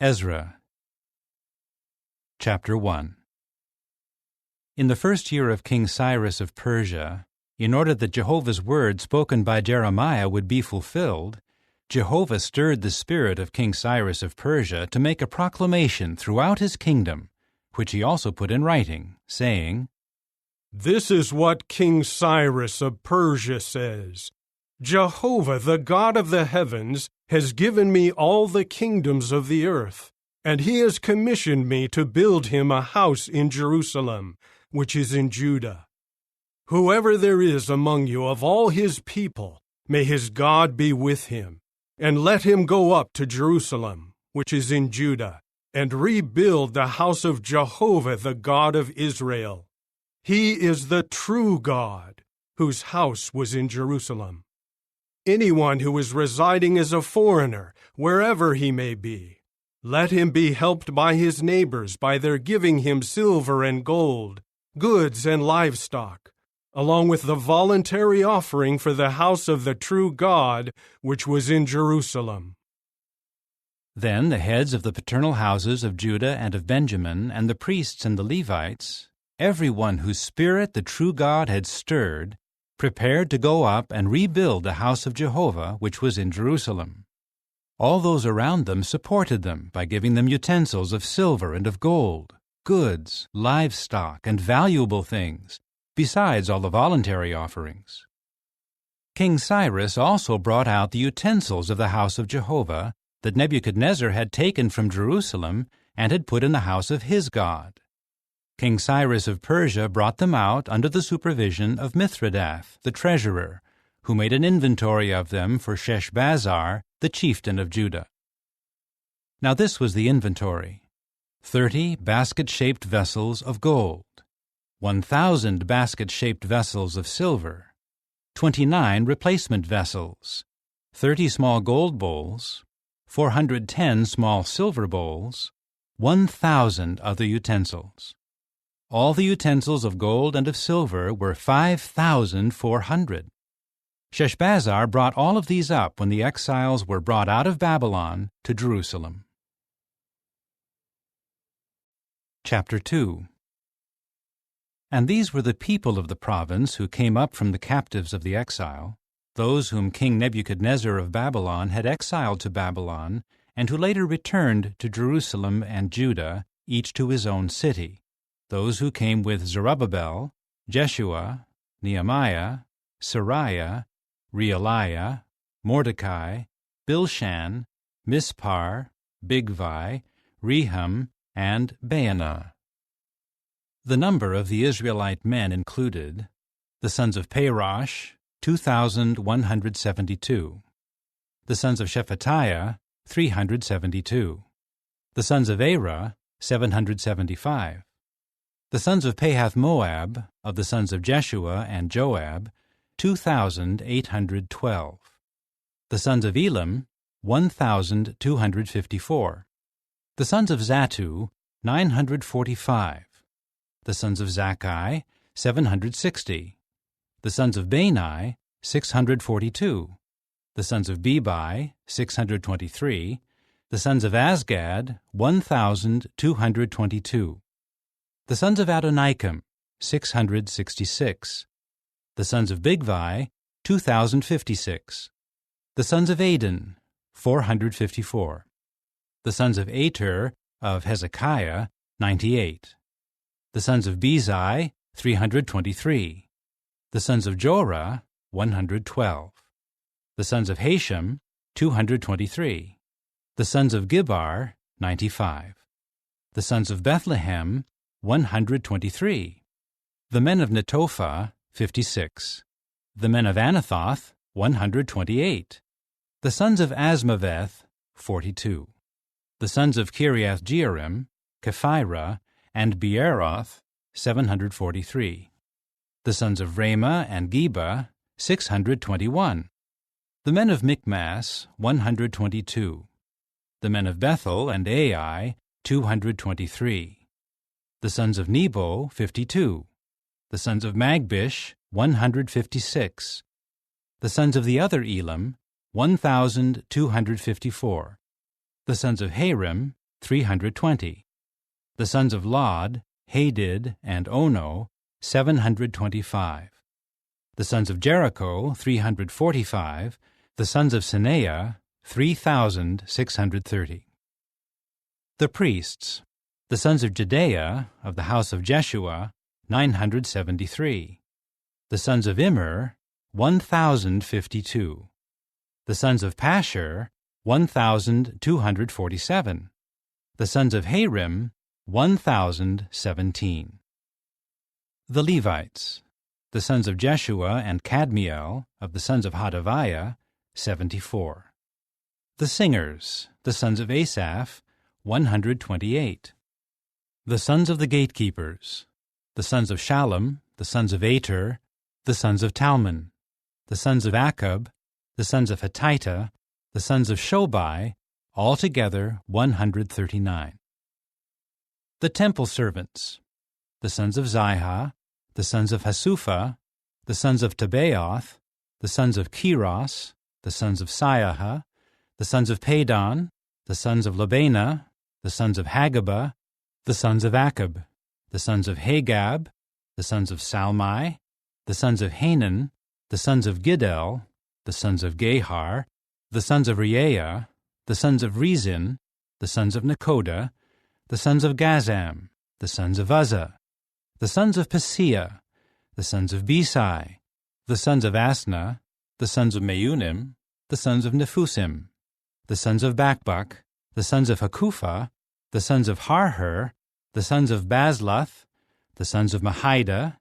Ezra. Chapter 1. In the first year of King Cyrus of Persia, in order that Jehovah's word spoken by Jeremiah would be fulfilled, Jehovah stirred the spirit of King Cyrus of Persia to make a proclamation throughout his kingdom, which he also put in writing, saying, "This is what King Cyrus of Persia says. Jehovah, the God of the heavens, has given me all the kingdoms of the earth, and he has commissioned me to build him a house in Jerusalem, which is in Judah. Whoever there is among you of all his people, may his God be with him, and let him go up to Jerusalem, which is in Judah, and rebuild the house of Jehovah, the God of Israel. He is the true God, whose house was in Jerusalem. Anyone who is residing as a foreigner, wherever he may be, let him be helped by his neighbors by their giving him silver and gold, goods and livestock, along with the voluntary offering for the house of the true God, which was in Jerusalem." Then the heads of the paternal houses of Judah and of Benjamin, and the priests and the Levites, every one whose spirit the true God had stirred, prepared to go up and rebuild the house of Jehovah, which was in Jerusalem. All those around them supported them by giving them utensils of silver and of gold, goods, livestock, and valuable things, besides all the voluntary offerings. King Cyrus also brought out the utensils of the house of Jehovah that Nebuchadnezzar had taken from Jerusalem and had put in the house of his God. King Cyrus of Persia brought them out under the supervision of Mithridath, the treasurer, who made an inventory of them for Sheshbazzar, the chieftain of Judah. Now this was the inventory: 30 basket-shaped vessels of gold, 1,000 basket-shaped vessels of silver, 29 replacement vessels, 30 small gold bowls, 410 small silver bowls, 1,000 other utensils. All the utensils of gold and of silver were 5,400. Sheshbazzar brought all of these up when the exiles were brought out of Babylon to Jerusalem. Chapter 2. And these were the people of the province who came up from the captives of the exile, those whom King Nebuchadnezzar of Babylon had exiled to Babylon, and who later returned to Jerusalem and Judah, each to his own city. Those who came with Zerubbabel, Jeshua, Nehemiah, Sariah, Realiah, Mordecai, Bilshan, Mispar, Bigvai, Rehum, and Baanah. The number of the Israelite men included the sons of Parosh, 2,172. The sons of Shephatiah, 372. The sons of Erah, 775. The sons of Pahath-Moab, of the sons of Jeshua and Joab, 2,812. The sons of Elam, 1,254. The sons of Zattu, 945. The sons of Zakkai, 760. The sons of Bani, 642. The sons of Bebai, 623. The sons of Azgad, 1,222. The sons of Adonikam, 666. The sons of Bigvai, 2,056. The sons of Adin, 454. The sons of Ater of Hezekiah, 98. The sons of Bezai, 323. The sons of Jorah, 112. The sons of Hashem, 223. The sons of Gibbar, 95. The sons of Bethlehem, 123. The men of Netophah, 56. The men of Anathoth, 128. The sons of Asmaveth, 42. The sons of Kiriath-Jearim, Kephirah, and Beeroth, 743. The sons of Ramah and Geba, 621. The men of Michmas, 122. The men of Bethel and Ai, 223. The sons of Nebo, 52. The sons of Magbish, 156. The sons of the other Elam, 1,254. The sons of Harim, 320. The sons of Lod, Hadid, and Ono, 725. The sons of Jericho, 345. The sons of Sineah, 3,630. The priests. The sons of Jedaiah, of the house of Jeshua, 973. The sons of Immer, 1,052. The sons of Pashur, 1,247. The sons of Harim, 1,017. The Levites. The sons of Jeshua and Kadmiel, of the sons of Hodaviah, 74. The singers. The sons of Asaph, 128. The sons of the gatekeepers. The sons of Shallum, the sons of Ater, the sons of Talmon. The sons of Akub, the sons of Hatita, the sons of Shobai, altogether 139. The temple servants. The sons of Zihah, the sons of Hasupha, the sons of Tabaoth, the sons of Keros, the sons of Siaha, the sons of Padon, the sons of Labana, the sons of Hagabah, the sons of Akub, the sons of Hagab, the sons of Salmai, the sons of Hanan, the sons of Giddel, the sons of Gehar, the sons of Reaiah, the sons of Rezin, the sons of Nekoda, the sons of Gazam, the sons of Uzzah, the sons of Paseah, the sons of Besai, the sons of Asna, the sons of Meunim, the sons of Nephusim, the sons of Bakbuk, the sons of Hakupha, the sons of Harher, the sons of Bazluth, the sons of Mahida,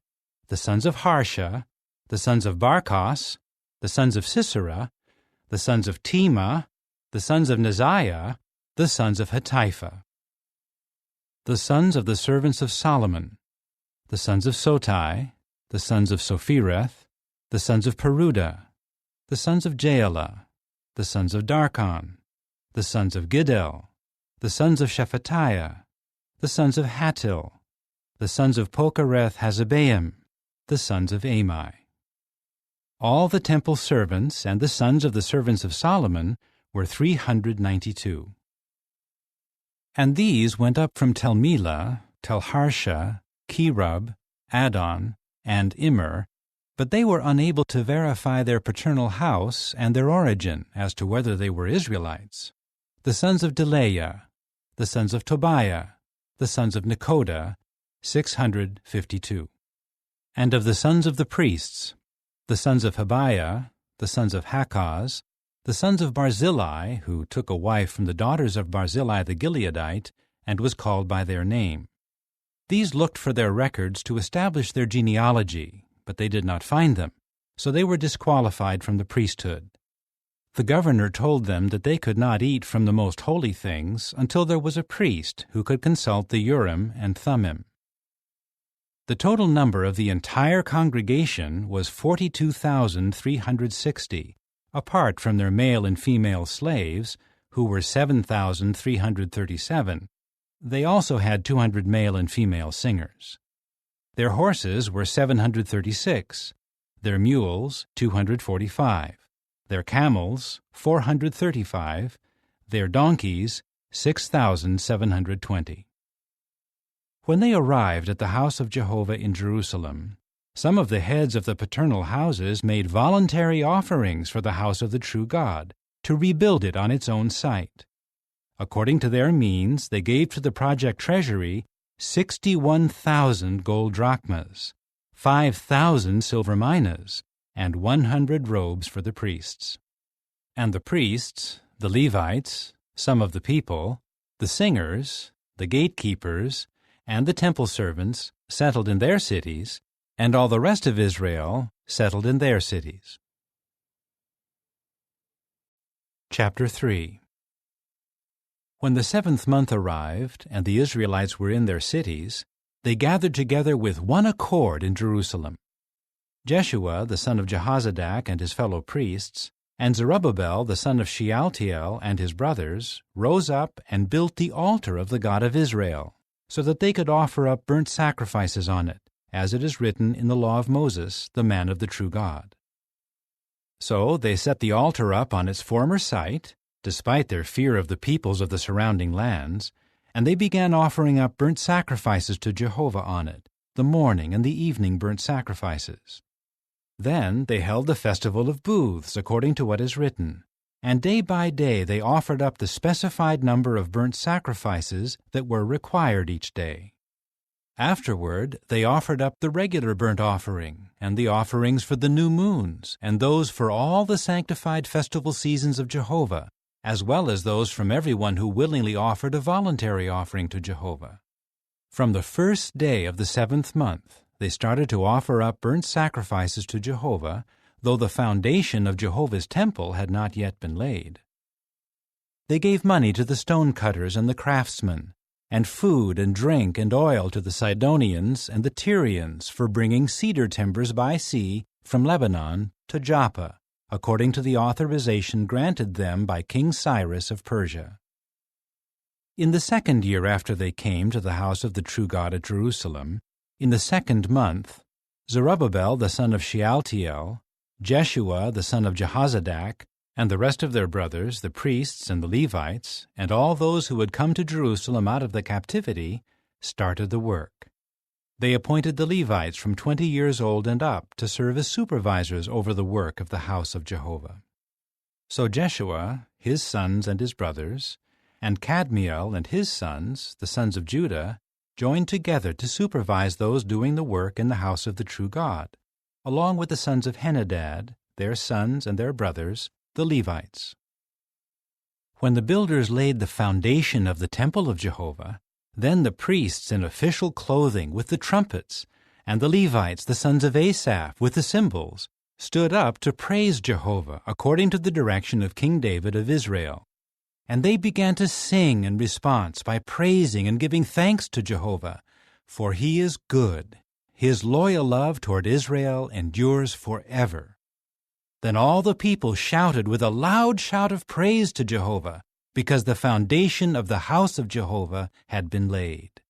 the sons of Harsha, the sons of Barkos, the sons of Sisera, the sons of Tema, the sons of Neziah, the sons of Hatipha. The sons of the servants of Solomon. The sons of Sotai, the sons of Sophereth, the sons of Peruda, the sons of Jaala, the sons of Darkon, the sons of Giddel, the sons of Shephatiah, the sons of Hattil, the sons of Pokereth-Hazzebaim, the sons of Amai. All the temple servants and the sons of the servants of Solomon were 392. And these went up from Tel-Melah, Tel-Harsha, Kerub, Adon, and Immer, but they were unable to verify their paternal house and their origin as to whether they were Israelites. The sons of Delaiah, the sons of Tobiah, the sons of Nekoda, 652. And of the sons of the priests, the sons of Habiah, the sons of Hakkoz, the sons of Barzillai, who took a wife from the daughters of Barzillai the Gileadite, and was called by their name. These looked for their records to establish their genealogy, but they did not find them, so they were disqualified from the priesthood. The governor told them that they could not eat from the most holy things until there was a priest who could consult the Urim and Thummim. The total number of the entire congregation was 42,360, apart from their male and female slaves, who were 7,337. They also had 200 male and female singers. Their horses were 736, their mules 245, their camels 435, their donkeys 6,720. When they arrived at the house of Jehovah in Jerusalem, some of the heads of the paternal houses made voluntary offerings for the house of the true God, to rebuild it on its own site. According to their means, they gave to the project treasury 61,000 gold drachmas, 5,000 silver minas, and 100 robes for the priests. And the priests, the Levites, some of the people, the singers, the gatekeepers, and the temple servants settled in their cities, and all the rest of Israel settled in their cities. Chapter 3. When the 7th month arrived, and the Israelites were in their cities, they gathered together with one accord in Jerusalem. Jeshua, the son of Jehozadak, and his fellow priests, and Zerubbabel, the son of Shealtiel, and his brothers, rose up and built the altar of the God of Israel, so that they could offer up burnt sacrifices on it, as it is written in the law of Moses, the man of the true God. So they set the altar up on its former site, despite their fear of the peoples of the surrounding lands, and they began offering up burnt sacrifices to Jehovah on it, the morning and the evening burnt sacrifices. Then they held the festival of booths, according to what is written, and day by day they offered up the specified number of burnt sacrifices that were required each day. Afterward they offered up the regular burnt offering, and the offerings for the new moons, and those for all the sanctified festival seasons of Jehovah, as well as those from everyone who willingly offered a voluntary offering to Jehovah. From the first day of the 7th month, they started to offer up burnt sacrifices to Jehovah, though the foundation of Jehovah's temple had not yet been laid. They gave money to the stone cutters and the craftsmen, and food and drink and oil to the Sidonians and the Tyrians for bringing cedar timbers by sea from Lebanon to Joppa, according to the authorization granted them by King Cyrus of Persia. In the 2nd year after they came to the house of the true God at Jerusalem, in the 2nd month, Zerubbabel the son of Shealtiel, Jeshua the son of Jehozadak, and the rest of their brothers, the priests and the Levites, and all those who had come to Jerusalem out of the captivity, started the work. They appointed the Levites from 20 years old and up to serve as supervisors over the work of the house of Jehovah. So Jeshua, his sons and his brothers, and Kadmiel and his sons, the sons of Judah, joined together to supervise those doing the work in the house of the true God, along with the sons of Henadad, their sons and their brothers, the Levites. When the builders laid the foundation of the temple of Jehovah, then the priests in official clothing with the trumpets, and the Levites, the sons of Asaph, with the cymbals, stood up to praise Jehovah according to the direction of King David of Israel. And they began to sing in response by praising and giving thanks to Jehovah, for he is good. His loyal love toward Israel endures forever. Then all the people shouted with a loud shout of praise to Jehovah, because the foundation of the house of Jehovah had been laid.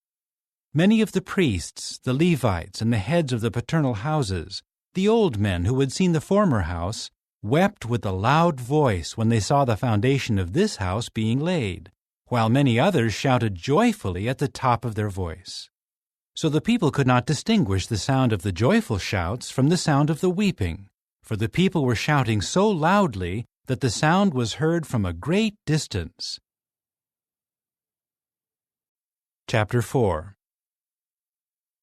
Many of the priests, the Levites, and the heads of the paternal houses, the old men who had seen the former house, wept with a loud voice when they saw the foundation of this house being laid, while many others shouted joyfully at the top of their voice. So the people could not distinguish the sound of the joyful shouts from the sound of the weeping, for the people were shouting so loudly that the sound was heard from a great distance. Chapter 4.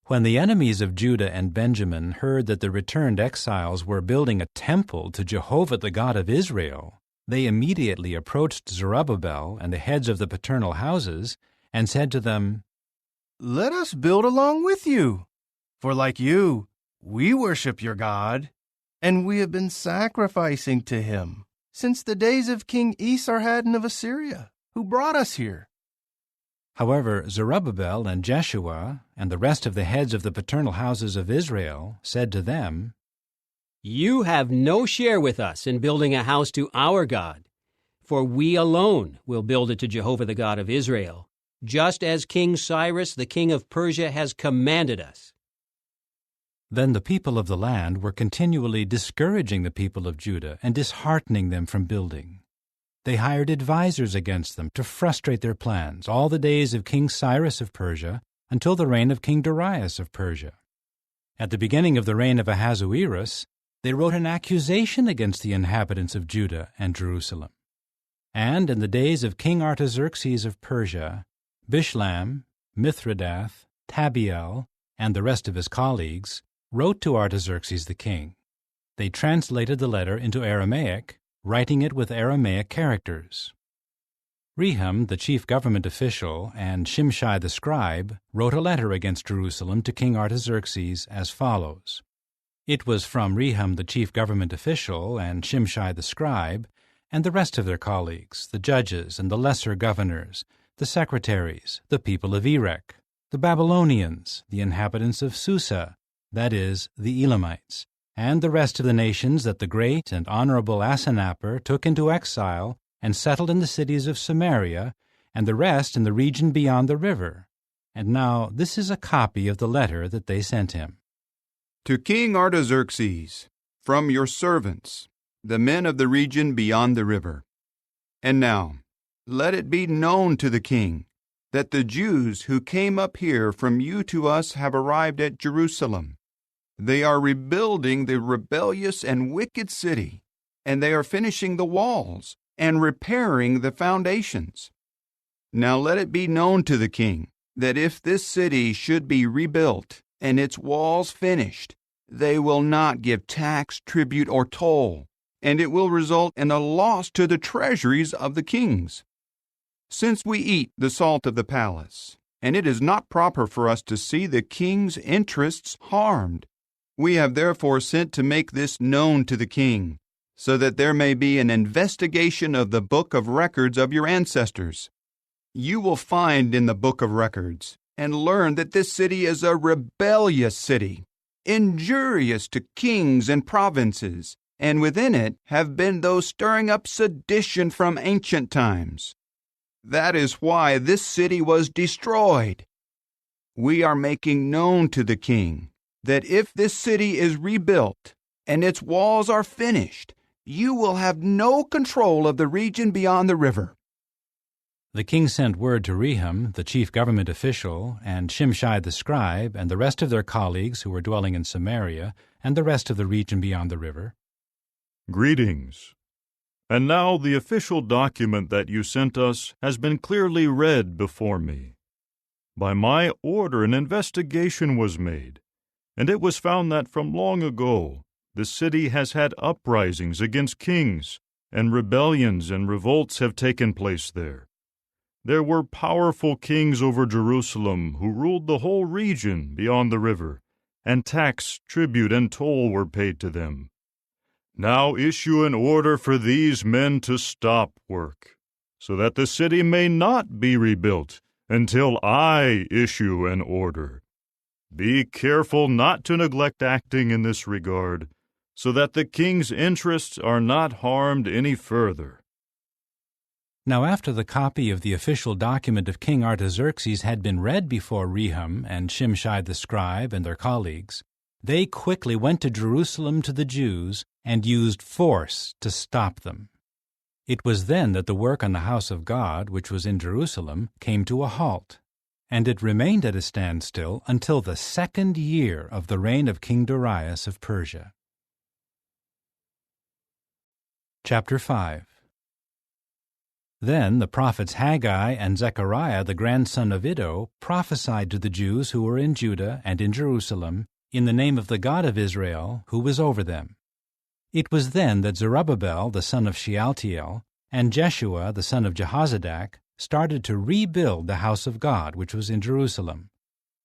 When the enemies of Judah and Benjamin heard that the returned exiles were building a temple to Jehovah the God of Israel, they immediately approached Zerubbabel and the heads of the paternal houses and said to them, "Let us build along with you, for like you, we worship your God, and we have been sacrificing to him since the days of King Esarhaddon of Assyria, who brought us here." However, Zerubbabel and Jeshua and the rest of the heads of the paternal houses of Israel said to them, "You have no share with us in building a house to our God, for we alone will build it to Jehovah the God of Israel, just as King Cyrus the king of Persia has commanded us." Then the people of the land were continually discouraging the people of Judah and disheartening them from building. They hired advisers against them to frustrate their plans all the days of King Cyrus of Persia until the reign of King Darius of Persia. At the beginning of the reign of Ahasuerus, they wrote an accusation against the inhabitants of Judah and Jerusalem. And in the days of King Artaxerxes of Persia, Bishlam, Mithridath, Tabiel, and the rest of his colleagues wrote to Artaxerxes the king. They translated the letter into Aramaic, writing it with Aramaic characters. Rehum, the chief government official, and Shimshai the scribe wrote a letter against Jerusalem to King Artaxerxes as follows. It was from Rehum, the chief government official, and Shimshai the scribe, and the rest of their colleagues, the judges and the lesser governors, the secretaries, the people of Erech, the Babylonians, the inhabitants of Susa, that is, the Elamites, and the rest of the nations that the great and honorable Asanappar took into exile and settled in the cities of Samaria, and the rest in the region beyond the river. And now this is a copy of the letter that they sent him. To King Artaxerxes, from your servants, the men of the region beyond the river. And now, let it be known to the king that the Jews who came up here from you to us have arrived at Jerusalem. They are rebuilding the rebellious and wicked city, and they are finishing the walls and repairing the foundations. Now let it be known to the king that if this city should be rebuilt and its walls finished, they will not give tax, tribute, or toll, and it will result in a loss to the treasuries of the kings. Since we eat the salt of the palace, and it is not proper for us to see the king's interests harmed, we have therefore sent to make this known to the king, so that there may be an investigation of the book of records of your ancestors. You will find in the book of records and learn that this city is a rebellious city, injurious to kings and provinces, and within it have been those stirring up sedition from ancient times. That is why this city was destroyed. We are making known to the king that if this city is rebuilt and its walls are finished, you will have no control of the region beyond the river. The king sent word to Rehum, the chief government official, and Shimshai the scribe, and the rest of their colleagues who were dwelling in Samaria, and the rest of the region beyond the river. Greetings. And now the official document that you sent us has been clearly read before me. By my order an investigation was made, and it was found that from long ago the city has had uprisings against kings, and rebellions and revolts have taken place there. There were powerful kings over Jerusalem who ruled the whole region beyond the river, and tax, tribute, and toll were paid to them. Now issue an order for these men to stop work, so that the city may not be rebuilt until I issue an order. Be careful not to neglect acting in this regard, so that the king's interests are not harmed any further. Now after the copy of the official document of King Artaxerxes had been read before Rehum and Shimshai the scribe and their colleagues, they quickly went to Jerusalem to the Jews and used force to stop them. It was then that the work on the house of God, which was in Jerusalem, came to a halt, and it remained at a standstill until the 2nd year of the reign of King Darius of Persia. Chapter 5. Then the prophets Haggai and Zechariah the grandson of Iddo prophesied to the Jews who were in Judah and in Jerusalem in the name of the God of Israel, who was over them. It was then that Zerubbabel the son of Shealtiel and Jeshua the son of Jehozadak started to rebuild the house of God which was in Jerusalem,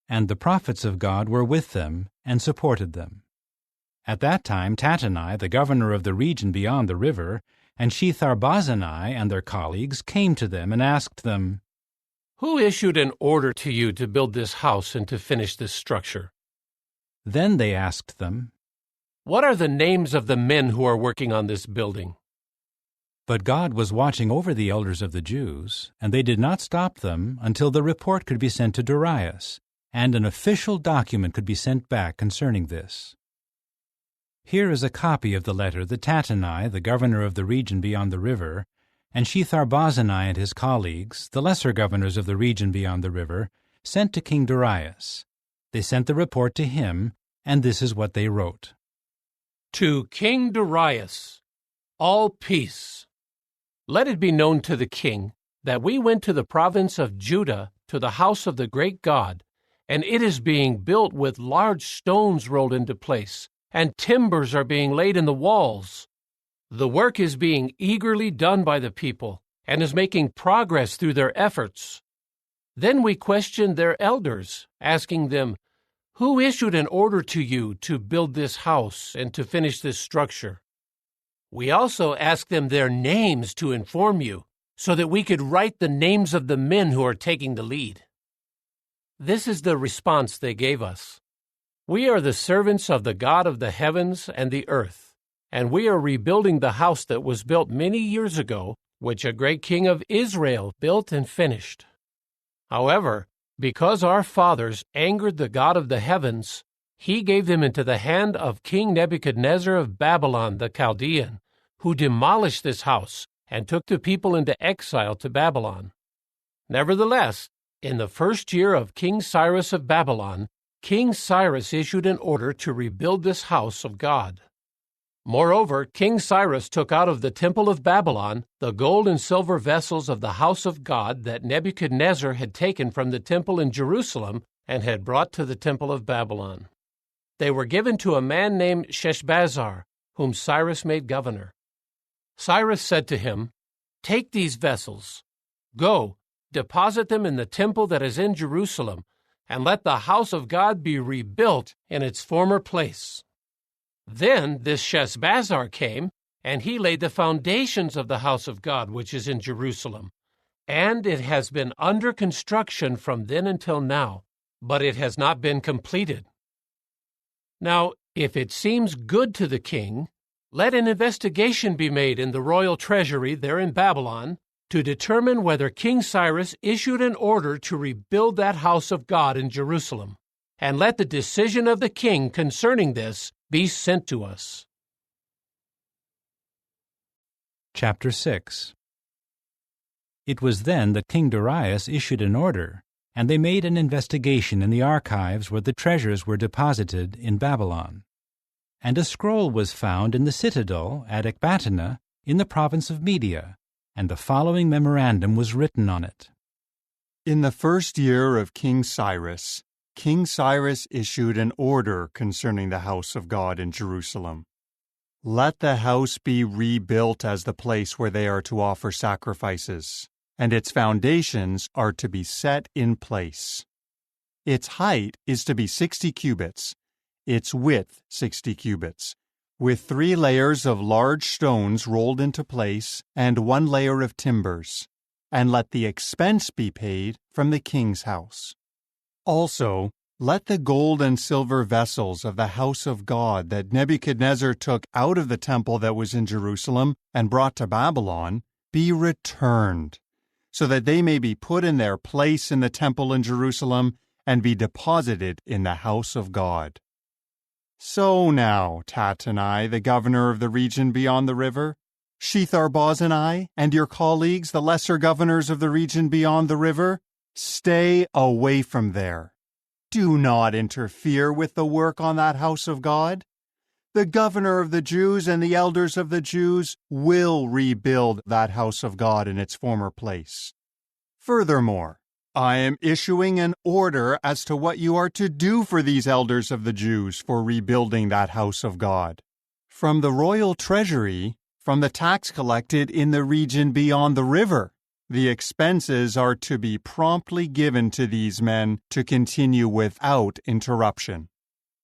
and the prophets of God were with them and supported them. At that time Tattenai, the governor of the region beyond the river, and Shethar-bozenai and their colleagues came to them and asked them, "Who issued an order to you to build this house and to finish this structure?" Then they asked them, "What are the names of the men who are working on this building?" But God was watching over the elders of the Jews, and they did not stop them until the report could be sent to Darius, and an official document could be sent back concerning this. Here is a copy of the letter that Tattenai, the governor of the region beyond the river, and Shethar-bozenai and his colleagues, the lesser governors of the region beyond the river, sent to King Darius. They sent the report to him, and this is what they wrote. To King Darius, all peace. Let it be known to the king that we went to the province of Judah to the house of the great God, and it is being built with large stones rolled into place, and timbers are being laid in the walls. The work is being eagerly done by the people, and is making progress through their efforts. Then we questioned their elders, asking them, "Who issued an order to you to build this house and to finish this structure?" We also asked them their names to inform you, so that we could write the names of the men who are taking the lead. This is the response they gave us. We are the servants of the God of the heavens and the earth, and we are rebuilding the house that was built many years ago, which a great king of Israel built and finished. However, because our fathers angered the God of the heavens, he gave them into the hand of King Nebuchadnezzar of Babylon the Chaldean, who demolished this house and took the people into exile to Babylon. Nevertheless, In the first year of King Cyrus of Babylon, King Cyrus issued an order to rebuild this house of God. Moreover, King Cyrus took out of the temple of Babylon the gold and silver vessels of the house of God that Nebuchadnezzar had taken from the temple in Jerusalem and had brought to the temple of Babylon. They were given to a man named Sheshbazzar, whom Cyrus made governor. Cyrus said to him, "Take these vessels, go, deposit them in the temple that is in Jerusalem, and let the house of God be rebuilt in its former place." Then this Sheshbazzar came, and he laid the foundations of the house of God which is in Jerusalem, and it has been under construction from then until now, but it has not been completed. Now, if it seems good to the king, let an investigation be made in the royal treasury there in Babylon to determine whether King Cyrus issued an order to rebuild that house of God in Jerusalem, and let the decision of the king concerning this be sent to us. Chapter 6. It was then that King Darius issued an order, and they made an investigation in the archives where the treasures were deposited in Babylon. And a scroll was found in the citadel at Ecbatana in the province of Media, and the following memorandum was written on it. In the first year of King Cyrus issued an order concerning the house of God in Jerusalem. Let the house be rebuilt as the place where they are to offer sacrifices, and its foundations are to be set in place. Its height is to be 60 cubits, its width 60 cubits, with 3 layers of large stones rolled into place and 1 layer of timbers, and let the expense be paid from the king's house. Also, let the gold and silver vessels of the house of God that Nebuchadnezzar took out of the temple that was in Jerusalem and brought to Babylon be returned, so that they may be put in their place in the temple in Jerusalem and be deposited in the house of God. So now, Tattenai, the governor of the region beyond the river, Shethar-bozenai, and your colleagues, the lesser governors of the region beyond the river, stay away from there. Do not interfere with the work on that house of God. The governor of the Jews and the elders of the Jews will rebuild that house of God in its former place. Furthermore, I am issuing an order as to what you are to do for these elders of the Jews for rebuilding that house of God. From the royal treasury, from the tax collected in the region beyond the river, the expenses are to be promptly given to these men to continue without interruption.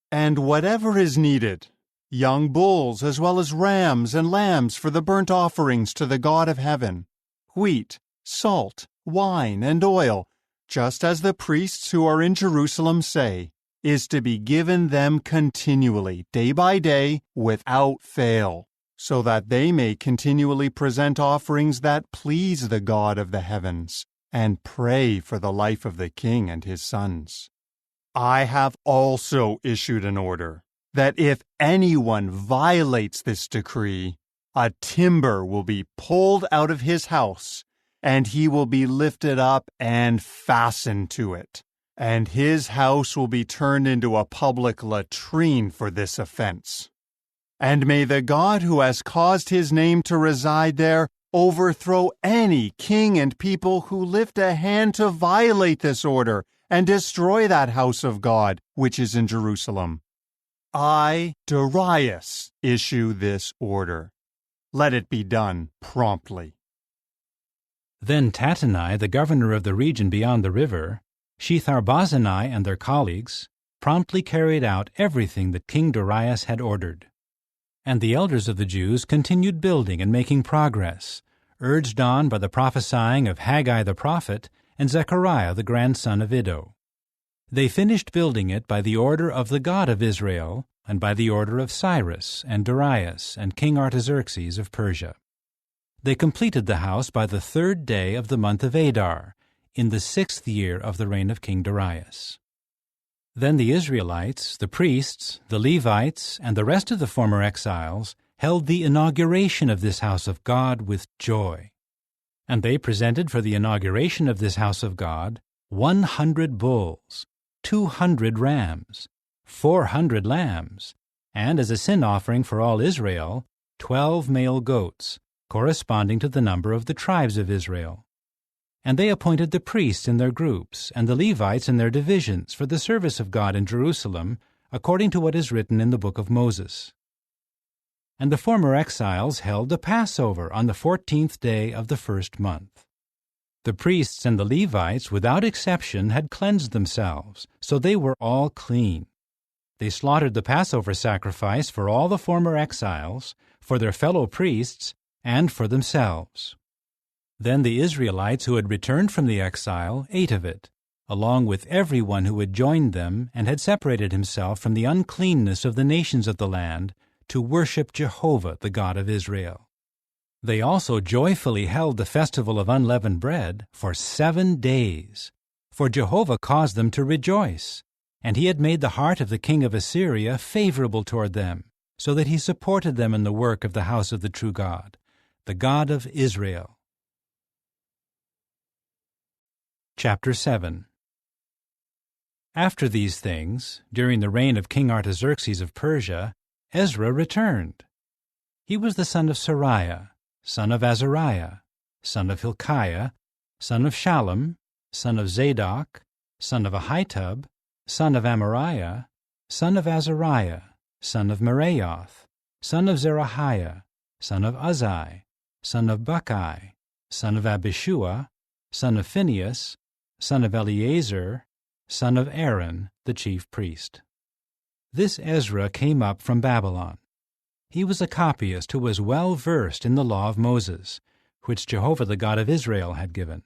And whatever is needed, young bulls as well as rams and lambs for the burnt offerings to the God of heaven, wheat, salt, wine, and oil, just as the priests who are in Jerusalem say, is to be given them continually, day by day, without fail, so that they may continually present offerings that please the God of the heavens, and pray for the life of the king and his sons. I have also issued an order that if anyone violates this decree, a timber will be pulled out of his house, and he will be lifted up and fastened to it, and his house will be turned into a public latrine for this offense. And may the God who has caused his name to reside there overthrow any king and people who lift a hand to violate this order and destroy that house of God which is in Jerusalem. I, Darius, issue this order. Let it be done promptly. Then Tattenai, the governor of the region beyond the river, Shethar-bozenai and their colleagues, promptly carried out everything that King Darius had ordered. And the elders of the Jews continued building and making progress, urged on by the prophesying of Haggai the prophet and Zechariah the grandson of Iddo. They finished building it by the order of the God of Israel and by the order of Cyrus and Darius and King Artaxerxes of Persia. They completed the house by the 3rd day of the month of Adar, in the 6th year of the reign of King Darius. Then the Israelites, the priests, the Levites, and the rest of the former exiles held the inauguration of this house of God with joy. And they presented for the inauguration of this house of God 100 bulls, 200 rams, 400 lambs, and as a sin offering for all Israel, 12 male goats, corresponding to the number of the tribes of Israel. And they appointed the priests in their groups, and the Levites in their divisions, for the service of God in Jerusalem, according to what is written in the book of Moses. And the former exiles held the Passover on the 14th day of the first month. The priests and the Levites, without exception, had cleansed themselves, so they were all clean. They slaughtered the Passover sacrifice for all the former exiles, for their fellow priests, and for themselves. Then the Israelites who had returned from the exile ate of it, along with everyone who had joined them and had separated himself from the uncleanness of the nations of the land to worship Jehovah, the God of Israel. They also joyfully held the festival of unleavened bread for 7 days, for Jehovah caused them to rejoice, and he had made the heart of the king of Assyria favorable toward them, so that he supported them in the work of the house of the true God, the God of Israel. Chapter 7. After these things, during the reign of King Artaxerxes of Persia, Ezra returned. He was the son of Seraiah, son of Azariah, son of Hilkiah, son of Shallum, son of Zadok, son of Ahitub, son of Amariah, son of Azariah, son of Meraioth, son of Zerahiah, son of Uzzi, son of Buckai, son of Abishua, son of Phinehas, son of Eleazar, son of Aaron, the chief priest. This Ezra came up from Babylon. He was a copyist who was well versed in the law of Moses, which Jehovah the God of Israel had given.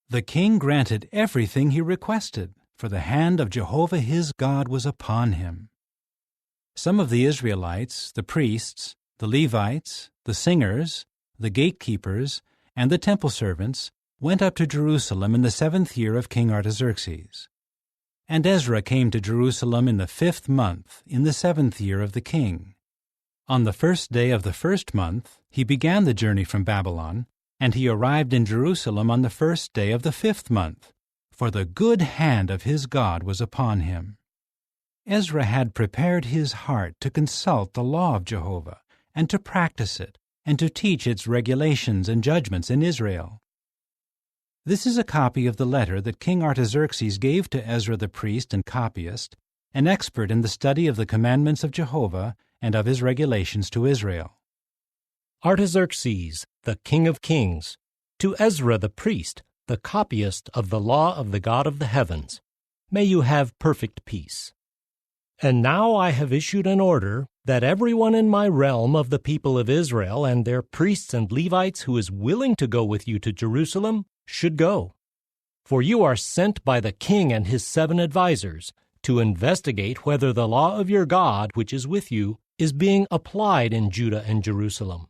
The king granted everything he requested, for the hand of Jehovah his God was upon him. Some of the Israelites, the priests, the Levites, the singers, the gatekeepers, and the temple servants went up to Jerusalem in the 7th year of King Artaxerxes. And Ezra came to Jerusalem in the 5th month, in the 7th year of the king. On the 1st day of the 1st month he began the journey from Babylon, and he arrived in Jerusalem on the 1st day of the 5th month, for the good hand of his God was upon him. Ezra had prepared his heart to consult the law of Jehovah, and to practice it, and to teach its regulations and judgments in Israel. This is a copy of the letter that King Artaxerxes gave to Ezra the priest and copyist, an expert in the study of the commandments of Jehovah and of his regulations to Israel. Artaxerxes, the king of kings, to Ezra the priest, the copyist of the law of the God of the heavens, may you have perfect peace. And now I have issued an order that everyone in my realm of the people of Israel and their priests and Levites who is willing to go with you to Jerusalem should go. For you are sent by the king and his 7 advisers to investigate whether the law of your God, which is with you, is being applied in Judah and Jerusalem,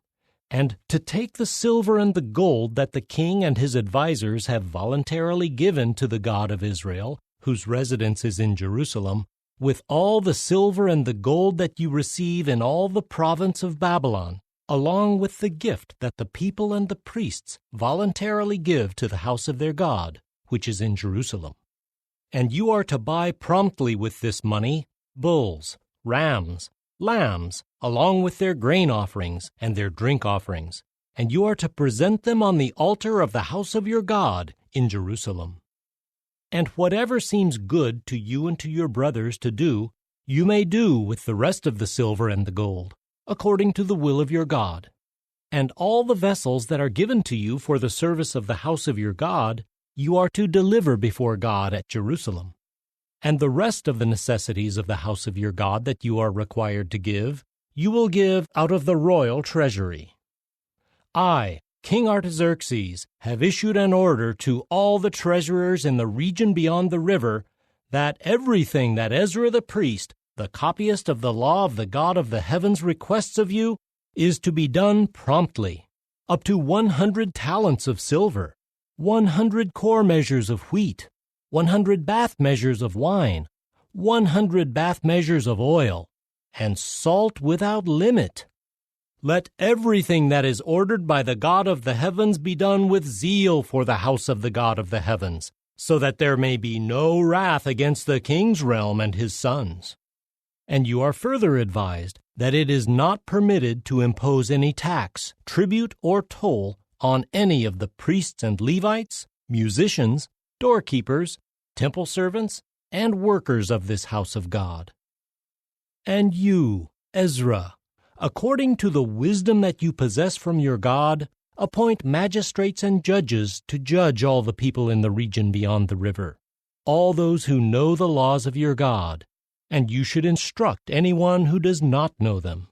and to take the silver and the gold that the king and his advisers have voluntarily given to the God of Israel, whose residence is in Jerusalem, with all the silver and the gold that you receive in all the province of Babylon, along with the gift that the people and the priests voluntarily give to the house of their God, which is in Jerusalem. And you are to buy promptly with this money bulls, rams, lambs, along with their grain offerings and their drink offerings, and you are to present them on the altar of the house of your God in Jerusalem. And whatever seems good to you and to your brothers to do, you may do with the rest of the silver and the gold, according to the will of your God. And all the vessels that are given to you for the service of the house of your God, you are to deliver before God at Jerusalem. And the rest of the necessities of the house of your God that you are required to give, you will give out of the royal treasury. I, King Artaxerxes, have issued an order to all the treasurers in the region beyond the river that everything that Ezra the priest, the copyist of the law of the God of the heavens, requests of you is to be done promptly, up to 100 talents of silver, 100 core measures of wheat, 100 bath measures of wine, 100 bath measures of oil, and salt without limit. Let everything that is ordered by the God of the heavens be done with zeal for the house of the God of the heavens, so that there may be no wrath against the king's realm and his sons. And you are further advised that it is not permitted to impose any tax, tribute, or toll on any of the priests and Levites, musicians, doorkeepers, temple servants, and workers of this house of God. And you, Ezra, according to the wisdom that you possess from your God, appoint magistrates and judges to judge all the people in the region beyond the river, all those who know the laws of your God, and you should instruct anyone who does not know them.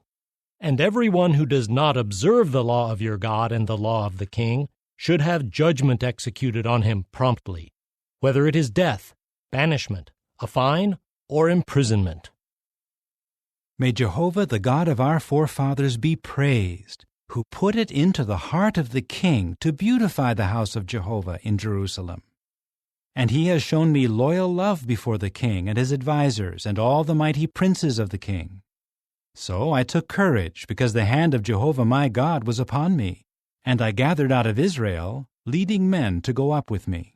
And everyone who does not observe the law of your God and the law of the king should have judgment executed on him promptly, whether it is death, banishment, a fine, or imprisonment. May Jehovah, the God of our forefathers, be praised, who put it into the heart of the king to beautify the house of Jehovah in Jerusalem. And he has shown me loyal love before the king and his advisers and all the mighty princes of the king. So I took courage, because the hand of Jehovah my God was upon me, and I gathered out of Israel leading men to go up with me.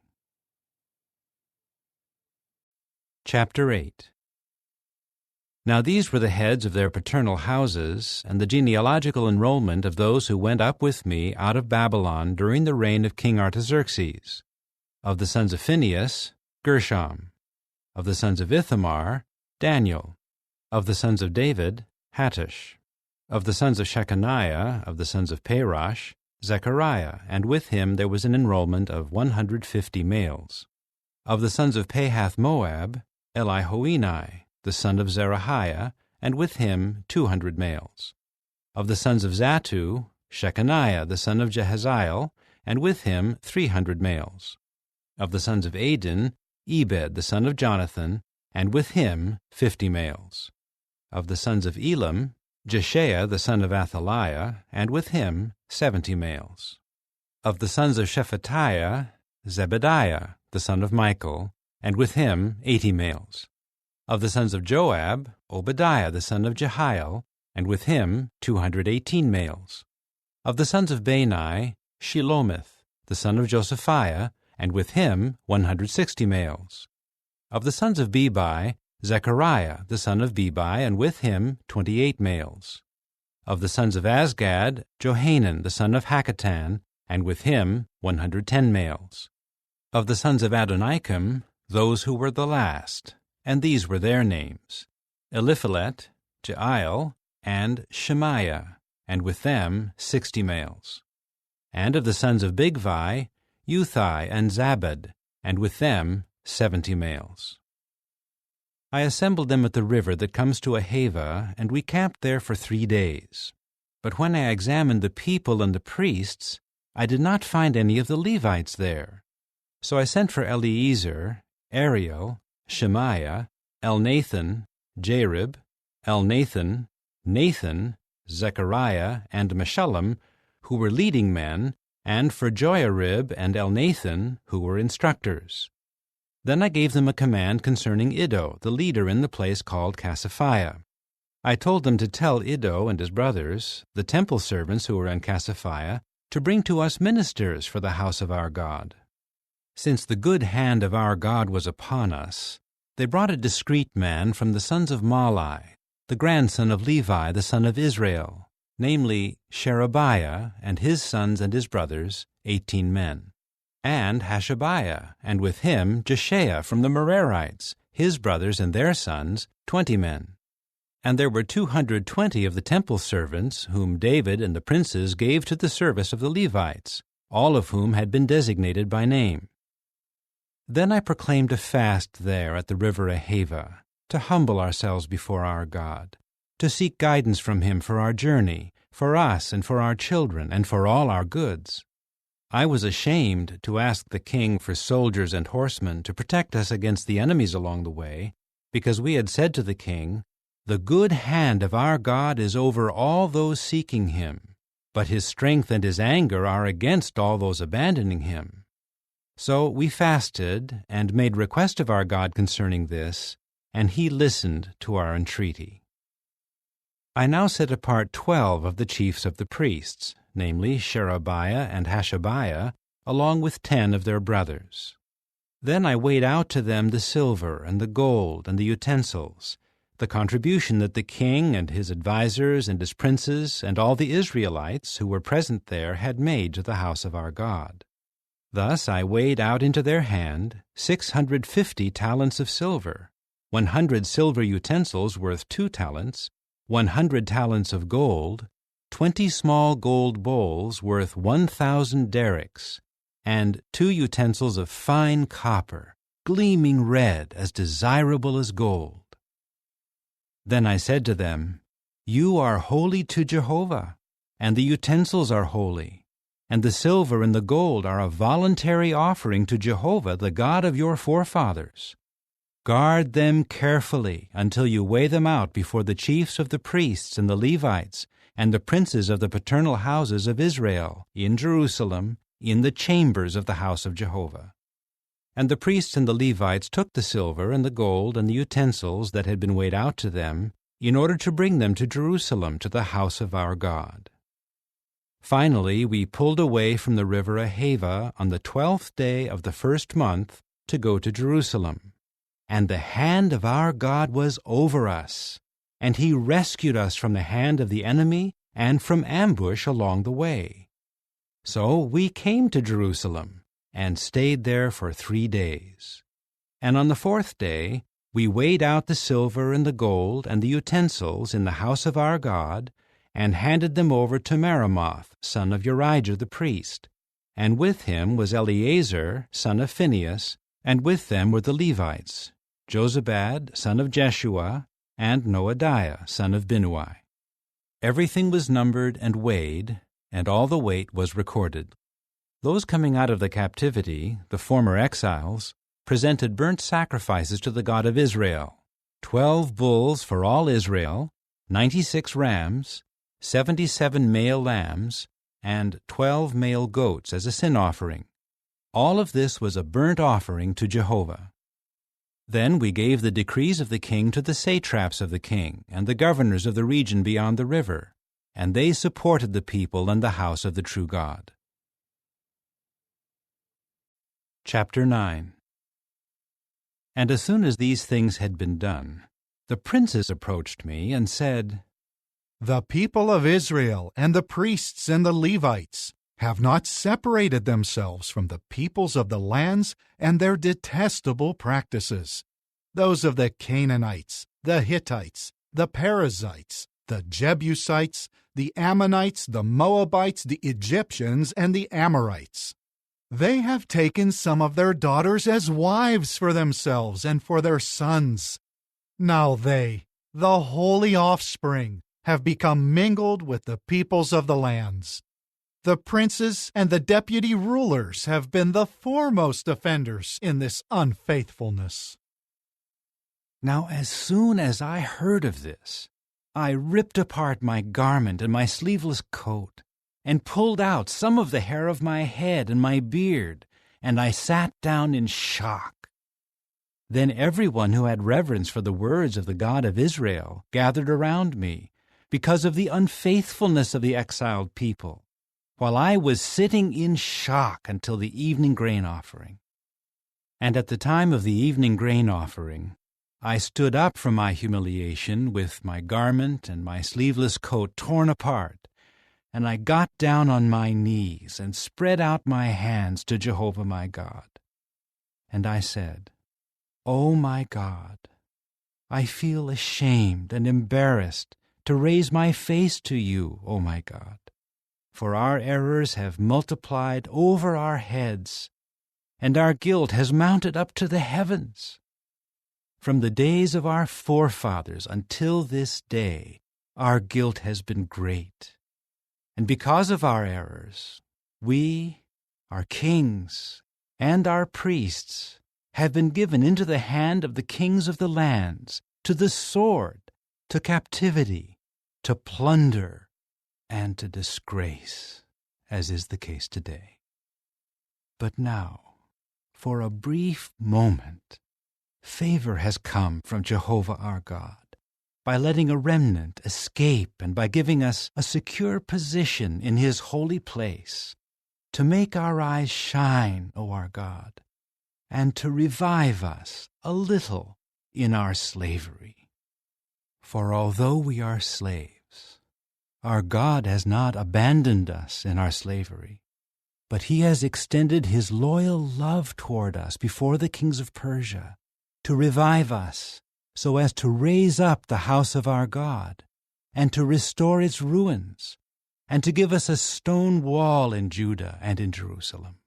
Chapter 8. Now these were the heads of their paternal houses, and the genealogical enrollment of those who went up with me out of Babylon during the reign of King Artaxerxes. Of the sons of Phinehas, Gershom. Of the sons of Ithamar, Daniel. Of the sons of David, Hattush. Of the sons of Shechaniah, of the sons of Parosh, Zechariah, and with him there was an enrollment of 150 males. Of the sons of Pahath-Moab, Elihoenai, the son of Zerahiah, and with him 200 males. Of the sons of Zattu, Shechaniah, the son of Jehaziel, and with him 300 males. Of the sons of Adin, Ebed, the son of Jonathan, and with him 50 males. Of the sons of Elam, Jeshaiah, the son of Athaliah, and with him 70 males. Of the sons of Shephatiah, Zebediah, the son of Michael, and with him 80 males. Of the sons of Joab, Obadiah, the son of Jehiel, and with him 218 males. Of the sons of Bani, Shelomith, the son of Josephiah, and with him 160 males. Of the sons of Bebai, Zechariah, the son of Bebai, and with him 28 males. Of the sons of Azgad, Johanan, the son of Hakatan, and with him 110 males. Of the sons of Adonikam, those who were the last, and these were their names: Eliphelet, Jeiel, and Shemaiah, and with them 60 males. And of the sons of Bigvai, Uthai and Zabad, and with them 70 males. I assembled them at the river that comes to Ahava, and we camped there for 3 days. But when I examined the people and the priests, I did not find any of the Levites there. So I sent for Eleazar, Ariel, Shemaiah, Elnathan, Jarib, Elnathan, Nathan, Zechariah, and Meshullam, who were leading men, and for Joiarib and Elnathan, who were instructors. Then I gave them a command concerning Iddo, the leader in the place called Cassaphiah. I told them to tell Iddo and his brothers, the temple servants who were in Cassaphiah, to bring to us ministers for the house of our God. Since the good hand of our God was upon us, they brought a discreet man from the sons of Malai, the grandson of Levi, the son of Israel, namely Sherebiah, and his sons and his brothers, 18 men. And Hashabiah, and with him Jeshaiah from the Merarites, his brothers and their sons, 20 men. And there were 220 of the temple servants, whom David and the princes gave to the service of the Levites, all of whom had been designated by name. Then I proclaimed a fast there at the river Ahava, to humble ourselves before our God, to seek guidance from him for our journey, for us and for our children, and for all our goods. I was ashamed to ask the king for soldiers and horsemen to protect us against the enemies along the way, because we had said to the king, "The good hand of our God is over all those seeking him, but his strength and his anger are against all those abandoning him." So we fasted and made request of our God concerning this, and he listened to our entreaty. I now set apart 12 of the chiefs of the priests, namely Sherebiah and Hashabiah, along with 10 of their brothers. Then I weighed out to them the silver and the gold and the utensils, the contribution that the king and his advisers and his princes and all the Israelites who were present there had made to the house of our God. Thus I weighed out into their hand 650 talents of silver, 100 silver utensils worth 2 talents, 100 talents of gold, 20 small gold bowls worth 1,000 derricks, and 2 utensils of fine copper, gleaming red, as desirable as gold. Then I said to them, "You are holy to Jehovah, and the utensils are holy, and the silver and the gold are a voluntary offering to Jehovah, the God of your forefathers. Guard them carefully until you weigh them out before the chiefs of the priests and the Levites and the princes of the paternal houses of Israel in Jerusalem, in the chambers of the house of Jehovah." And the priests and the Levites took the silver and the gold and the utensils that had been weighed out to them, in order to bring them to Jerusalem, to the house of our God. Finally, we pulled away from the river Ahava on the 12th day of the first month to go to Jerusalem. And the hand of our God was over us, and he rescued us from the hand of the enemy and from ambush along the way. So we came to Jerusalem and stayed there for 3 days. And on the 4th day we weighed out the silver and the gold and the utensils in the house of our God, and handed them over to Meremoth, son of Urijah the priest. And with him was Eleazar, son of Phinehas, and with them were the Levites, Jozabad, son of Jeshua, and Noadiah, son of Binnui. Everything was numbered and weighed, and all the weight was recorded. Those coming out of the captivity, the former exiles, presented burnt sacrifices to the God of Israel, 12 bulls for all Israel, 96 rams, 77 male lambs, and 12 male goats as a sin offering. All of this was a burnt offering to Jehovah. Then we gave the decrees of the king to the satraps of the king and the governors of the region beyond the river, and they supported the people and the house of the true God. Chapter 9. And as soon as these things had been done, the princes approached me and said, "The people of Israel and the priests and the Levites have not separated themselves from the peoples of the lands and their detestable practices, those of the Canaanites, the Hittites, the Perizzites, the Jebusites, the Ammonites, the Moabites, the Egyptians, and the Amorites. They have taken some of their daughters as wives for themselves and for their sons. Now they, the holy offspring, have become mingled with the peoples of the lands. The princes and the deputy rulers have been the foremost offenders in this unfaithfulness." Now as soon as I heard of this, I ripped apart my garment and my sleeveless coat, and pulled out some of the hair of my head and my beard, and I sat down in shock. Then everyone who had reverence for the words of the God of Israel gathered around me, because of the unfaithfulness of the exiled people, while I was sitting in shock until the evening grain offering. And at the time of the evening grain offering, I stood up from my humiliation with my garment and my sleeveless coat torn apart, and I got down on my knees and spread out my hands to Jehovah my God. And I said, "O my God, I feel ashamed and embarrassed to raise my face to you, O my God, for our errors have multiplied over our heads, and our guilt has mounted up to the heavens. From the days of our forefathers until this day, our guilt has been great. And because of our errors, we, our kings, and our priests have been given into the hand of the kings of the lands, to the sword, to captivity, to plunder, and to disgrace, as is the case today. But now, for a brief moment, favor has come from Jehovah our God, by letting a remnant escape and by giving us a secure position in his holy place, to make our eyes shine, O our God, and to revive us a little in our slavery. For although we are slaves, our God has not abandoned us in our slavery, but he has extended his loyal love toward us before the kings of Persia, to revive us so as to raise up the house of our God, and to restore its ruins, and to give us a stone wall in Judah and in Jerusalem.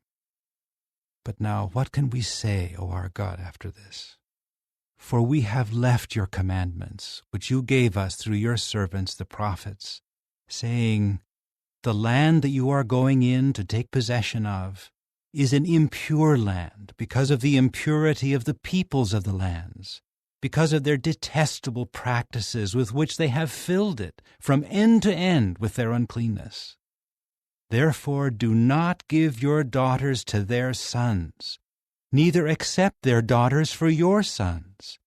But now what can we say, O our God, after this? For we have left your commandments, which you gave us through your servants the prophets, saying, the land that you are going in to take possession of is an impure land because of the impurity of the peoples of the lands, because of their detestable practices with which they have filled it from end to end with their uncleanness. Therefore do not give your daughters to their sons, neither accept their daughters for your sons.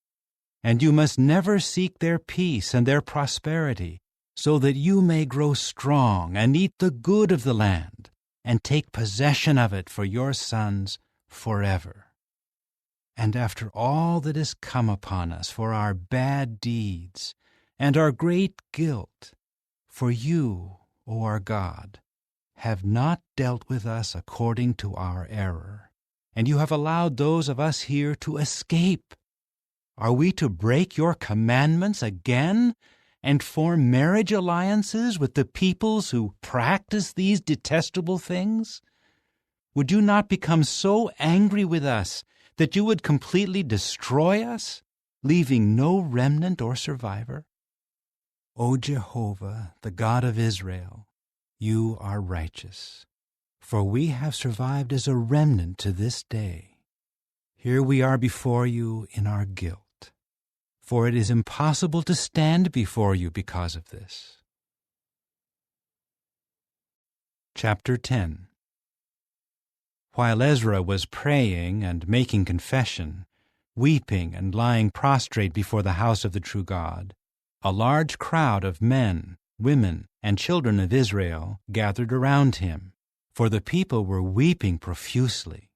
And you must never seek their peace and their prosperity, so that you may grow strong and eat the good of the land, and take possession of it for your sons forever. And after all that has come upon us for our bad deeds and our great guilt, for you, O our God, have not dealt with us according to our error, and you have allowed those of us here to escape. Are we to break your commandments again and form marriage alliances with the peoples who practice these detestable things? Would you not become so angry with us that you would completely destroy us, leaving no remnant or survivor? O Jehovah, the God of Israel, you are righteous, for we have survived as a remnant to this day. Here we are before you in our guilt, for it is impossible to stand before you because of this. Chapter 10. While Ezra was praying and making confession, weeping and lying prostrate before the house of the true God, a large crowd of men, women, and children of Israel gathered around him, for the people were weeping profusely.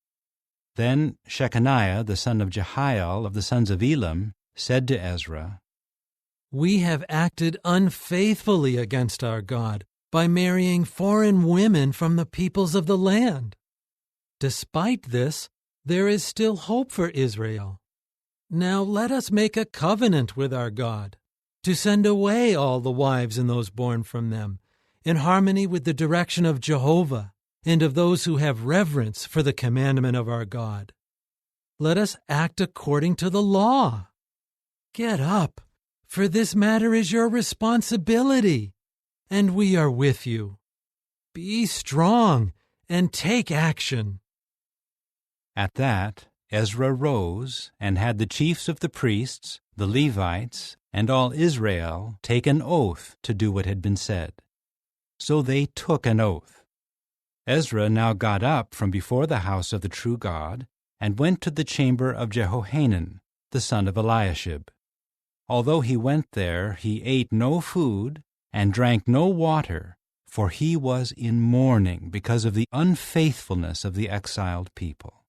Then Shechaniah, the son of Jehiel of the sons of Elam, said to Ezra, We have acted unfaithfully against our God by marrying foreign women from the peoples of the land. Despite this, there is still hope for Israel. Now let us make a covenant with our God to send away all the wives and those born from them, in harmony with the direction of Jehovah and of those who have reverence for the commandment of our God. Let us act according to the law. Get up, for this matter is your responsibility, and we are with you. Be strong and take action. At that, Ezra rose and had the chiefs of the priests, the Levites, and all Israel take an oath to do what had been said. So they took an oath. Ezra now got up from before the house of the true God and went to the chamber of Jehohanan, the son of Eliashib. Although he went there, he ate no food and drank no water, for he was in mourning because of the unfaithfulness of the exiled people.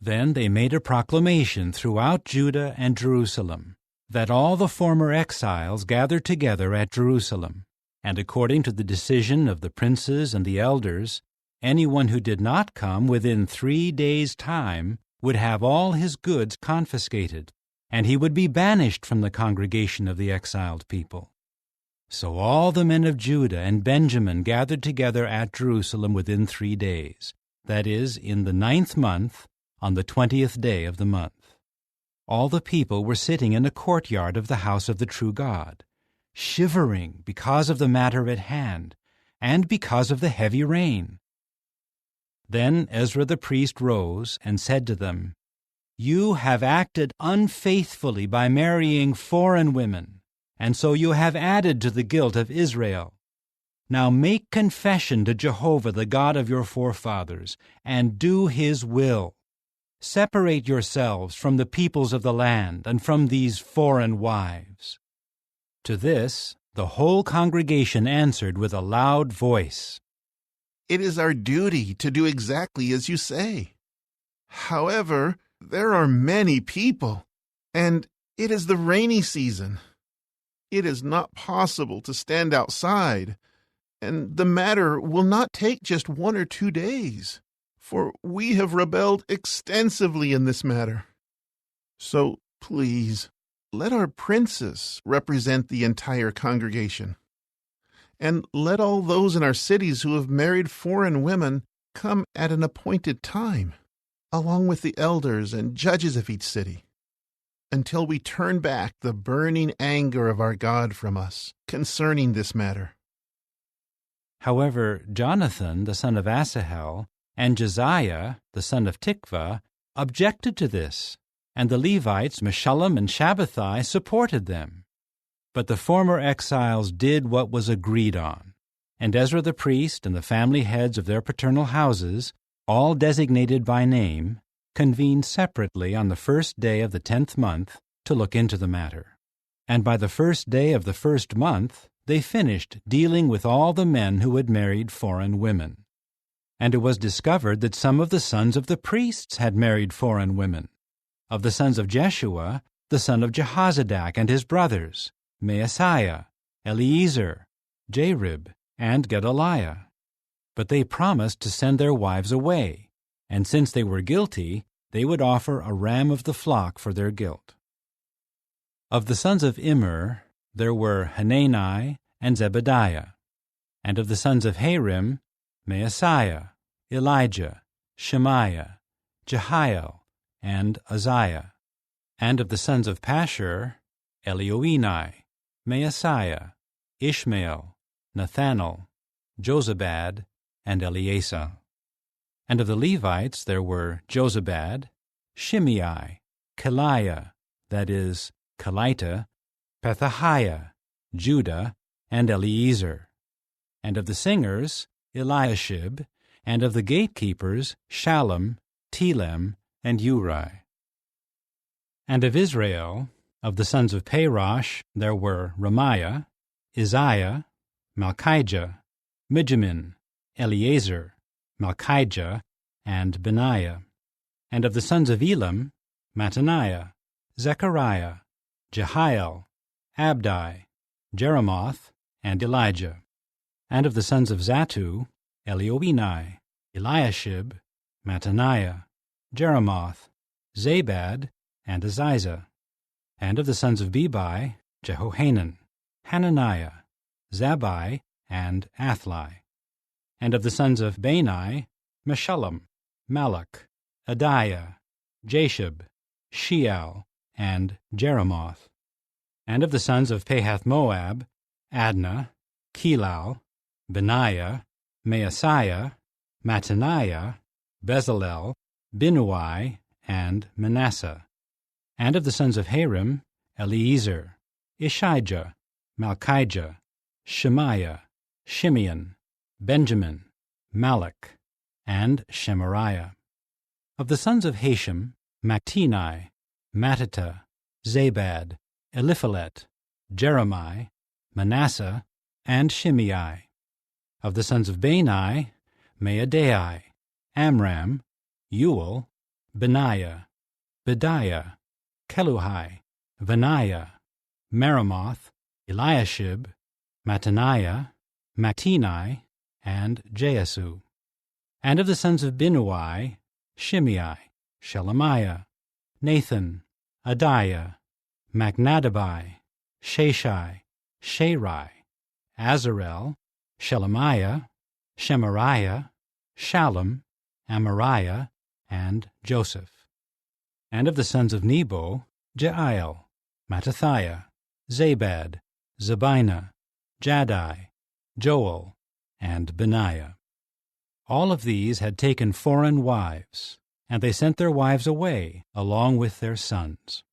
Then they made a proclamation throughout Judah and Jerusalem, that all the former exiles gather together at Jerusalem, and according to the decision of the princes and the elders, anyone who did not come within 3 days' time would have all his goods confiscated, and he would be banished from the congregation of the exiled people. So all the men of Judah and Benjamin gathered together at Jerusalem within 3 days, that is, in the 9th month, on the 20th day of the month. All the people were sitting in the courtyard of the house of the true God, shivering because of the matter at hand, and because of the heavy rain. Then Ezra the priest rose and said to them, You have acted unfaithfully by marrying foreign women, and so you have added to the guilt of Israel. Now make confession to Jehovah, the God of your forefathers, and do his will. Separate yourselves from the peoples of the land and from these foreign wives. To this, the whole congregation answered with a loud voice, It is our duty to do exactly as you say. However, there are many people, and it is the rainy season. It is not possible to stand outside, and the matter will not take just 1 or 2 days, for we have rebelled extensively in this matter. So, please, let our princess represent the entire congregation, and let all those in our cities who have married foreign women come at an appointed time, along with the elders and judges of each city, until we turn back the burning anger of our God from us concerning this matter. However, Jonathan, the son of Asahel, and Josiah, the son of Tikvah, objected to this, and the Levites, Meshullam and Shabbathai, supported them. But the former exiles did what was agreed on, and Ezra the priest and the family heads of their paternal houses, all designated by name, convened separately on the first day of the 10th month to look into the matter. And by the first day of the first month they finished dealing with all the men who had married foreign women. And it was discovered that some of the sons of the priests had married foreign women. Of the sons of Jeshua, the son of Jehozadak and his brothers, Maaseiah, Eliezer, Jarib, and Gedaliah. But they promised to send their wives away, and since they were guilty, they would offer a ram of the flock for their guilt. Of the sons of Immer, there were Hanani and Zebediah. And of the sons of Harim, Maaseiah, Elijah, Shemaiah, Jehiel, and Uzziah. And of the sons of Pashur, Elioenai, Maaseiah, Ishmael, Nathanael, Jozabad, and Eleasa. And of the Levites there were Jozabad, Shimei, Keliah, that is, Kelita, Pethahiah, Judah, and Eliezer. And of the singers, Eliashib, and of the gatekeepers, Shallum, Telem, and Uri. And of Israel, of the sons of Parosh, there were Ramiah, Isaiah, Malchijah, Mijamin, Eleazar, Malchijah, and Benaiah. And of the sons of Elam, Mattaniah, Zechariah, Jehiel, Abdi, Jeremoth, and Elijah. And of the sons of Zattu, Elioenai, Eliashib, Mattaniah, Jeremoth, Zabad, and Aziza. And of the sons of Bebai, Jehohanan, Hananiah, Zabbai, and Athli. And of the sons of Bani, Meshullam, Malach, Adiah, Jashub, Sheal, and Jeremoth. And of the sons of Pahath-Moab, Adnah, Kelal, Benaiah, Maaseiah, Mattaniah, Bezalel, Binnui, and Manasseh. And of the sons of Harim, Eliezer, Ishijah, Malchijah, Shemaiah, Shimeon, Benjamin, Malach, and Shemariah. Of the sons of Hashem, Mattini, Mattita, Zabad, Eliphalet, Jeremiah, Manasseh, and Shimei. Of the sons of Bani, Maadai, Amram, Uel, Benaiah, Bediah, Keluhi, Benaiah, Meremoth, Eliashib, Mattaniah, Mattini, and Jeasu. And of the sons of Binnui, Shimei, Shelemiah, Nathan, Adiah, Machnadabai, Sheshai, Sherai, Azarel, Shelemiah, Shemariah, Shallum, Amariah, and Joseph. And of the sons of Nebo, Jeiel, Mattathiah, Zabad, Zabina, Jaddai, Joel, and Benaiah. All of these had taken foreign wives, and they sent their wives away along with their sons.